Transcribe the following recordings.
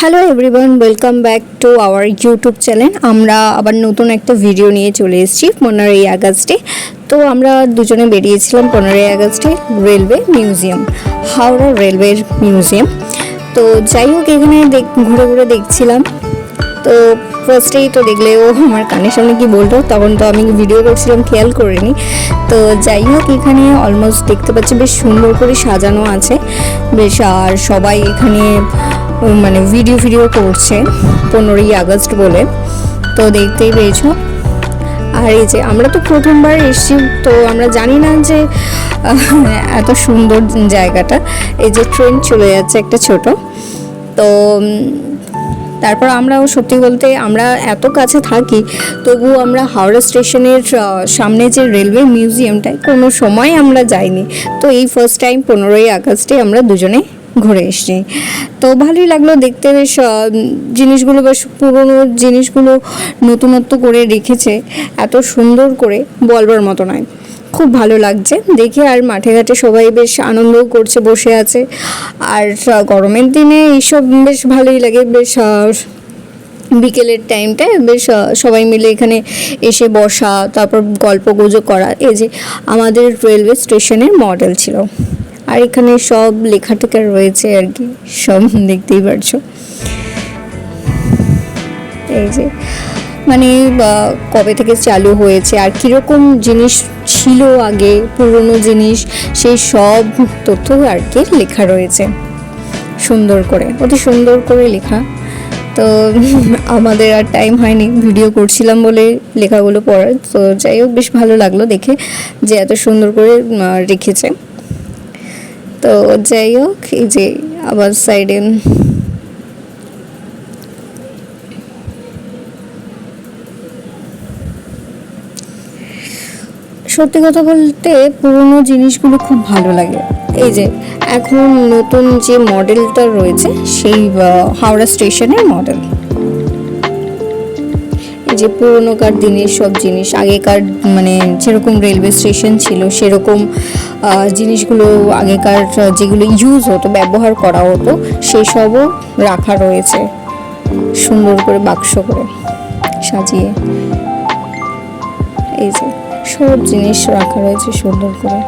Hello everyone, welcome back to our YouTube channel. আমরা আবার নতুন একটা ভিডিও নিয়ে চলে এসেছি 15ই আগস্টে। তো আমরা দুজনে বেরিয়েছিলাম 15ই আগস্টে railway museum, Howrah railway museum. তো যাই হোক, এখানে ঘুরে ঘুরে দেখছিলাম। তো ফার্স্টেই তো দেখলে ও আমার কানের সামনে কি বলতো, তখন তো আমি ভিডিও করছিলাম, খেয়াল করিনি। তো যাই হোক, এখানে অলমোস্ট দেখতে পাচ্ছি বেশ সুন্দর করে সাজানো আছে বেশ, আর সবাই এখানে মানে ভিডিও করছে 15ই আগস্ট বলে। তো দেখতেই পেয়েছো। আর এই যে আমরা তো প্রথমবার এসেছি, তো আমরা জানি না যে এত সুন্দর জায়গাটা। এই যে ট্রেন চলে যাচ্ছে একটা ছোট। তো তারপর আমরাও সত্যি বলতে আমরা এত কাছে থাকি, তবুও আমরা হাওড়া স্টেশনের সামনে যে রেলওয়ে মিউজিয়ামটায় কোনো সময় আমরা যাইনি। তো এই ফার্স্ট টাইম 15ই আগস্টে আমরা দুজনে ঘুরে এসেছি। তো ভালোই লাগলো দেখতে, বেশ জিনিসগুলো বেশ পুরনো জিনিসগুলো নতুনত্ব করে রেখেছে এত সুন্দর করে, বলবার মতো নয়। খুব ভালো লাগছে দেখে। আর মাঠে ঘাটে সবাই বেশ আনন্দও করছে, বসে আছে। আর গরমের দিনে এইসব বেশ ভালোই লাগে, বেশ বিকেলের টাইমটায় বেশ সবাই মিলে এখানে এসে বসা, তারপর গল্প গুজব করা। এই যে আমাদের রেলওয়ে স্টেশনের মডেল ছিল, আর এখানে সব লেখা টেখা রয়েছে আর কি, সব দেখতেই পারছো। এই যে মানে কবে থেকে চালু হয়েছে আর কীরকম জিনিস ছিল আগে, পুরনো জিনিস, সেই সব তথ্য আর কি লেখা রয়েছে সুন্দর করে, অতি সুন্দর করে লেখা। তো আমাদের আর টাইম হয়নি, ভিডিও করছিলাম বলে লেখাগুলো পড়ার। তো যাই হোক, বেশ ভালো লাগলো দেখে যে এত সুন্দর করে রেখেছে। তো যাই হোক, এই যে আবার সাইডে সত্যি কথা বলতে পুরনো জিনিসগুলো খুব ভালো লাগে। এই যে এখন নতুন যে মডেলটা রয়েছে সেই হাওড়া স্টেশনের মডেল। এই যে পুরনোকার দিনের সব জিনিস, আগেকার মানে যেরকম রেলওয়ে স্টেশন ছিল সেরকম জিনিসগুলো, আগেকার যেগুলো ইউজ হতো, ব্যবহার করা হতো, সেসবও রাখা রয়েছে সুন্দর করে বাক্স করে সাজিয়ে। এই যে সব জিনিস রাখা রয়েছে সুন্দর করে।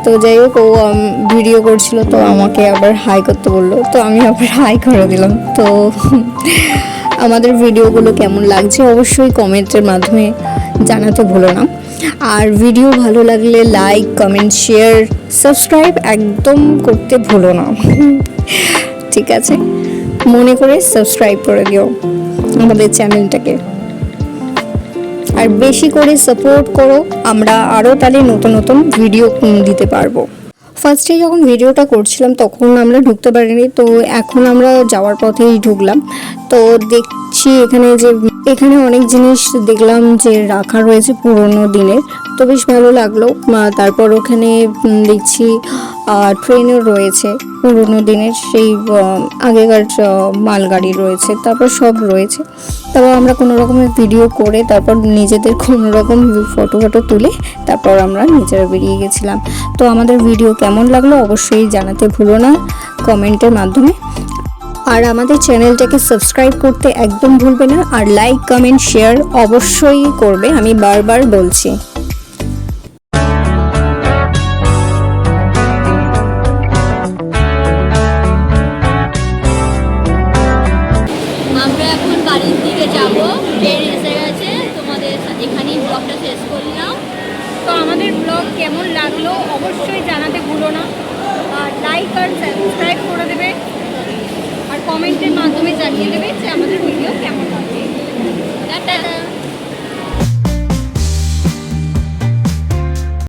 তো যাই হোক, ও ভিডিও করছিল, তো আমাকে আবার হাই করতে বললো, তো আমি আবার হাই করে দিলাম। তো আমাদের ভিডিওগুলো কেমন লাগছে অবশ্যই কমেন্টের মাধ্যমে জানাতে ভুলো না। আর ভিডিও ভালো লাগলে লাইক, কমেন্ট, শেয়ার, সাবস্ক্রাইব একদম করতে ভুলো না, ঠিক আছে? মনে করে সাবস্ক্রাইব করে দিও আমাদের চ্যানেলটাকে, আর বেশি করে সাপোর্ট করো, আমরা আরও তাহলে নতুন নতুন ভিডিও দিতে পারবো। ফার্স্টে যখন ভিডিওটা করছিলাম তখন আমরা ঢুকতে পারিনি, তো এখন আমরা যাওয়ার পথেই ঢুকলাম। তো দেখছি এখানে অনেক জিনিস দেখলাম যে রাখা রয়েছে পুরোনো দিনের, তো বেশ ভালো লাগলো। তারপর ওখানে দেখছি ট্রেনও রয়েছে পুরোনো দিনের, সেই আগেকার মালগাড়ি রয়েছে, তারপর সব রয়েছে। তারপর আমরা কোনো রকমের ভিডিও করে, তারপর নিজেদের কোনো রকম ফটো তুলে তারপর আমরা নিজেরা বেরিয়ে গেছিলাম। তো আমাদের ভিডিও কেমন লাগলো অবশ্যই জানাতে ভুলো না কমেন্টের মাধ্যমে। আর আমাদের চ্যানেলটাকে সাবস্ক্রাইব করতে একদম ভুলবে না, আর লাইক, কমেন্ট, শেয়ার অবশ্যই করবে, আমি বারবার বলছি। আমরা এখন বাড়ির দিকে যাব, ট্রেন এসে গেছে। তোমাদের এখানেই ব্লগটা শেষ করলাম। তো আমাদের ব্লগ কেমন লাগলো অবশ্যই জানাতে ভুলো না, আর লাইক আর সাবস্ক্রাইব করে দেবে, আর কমেন্টের মাধ্যমে জানিয়ে দেবে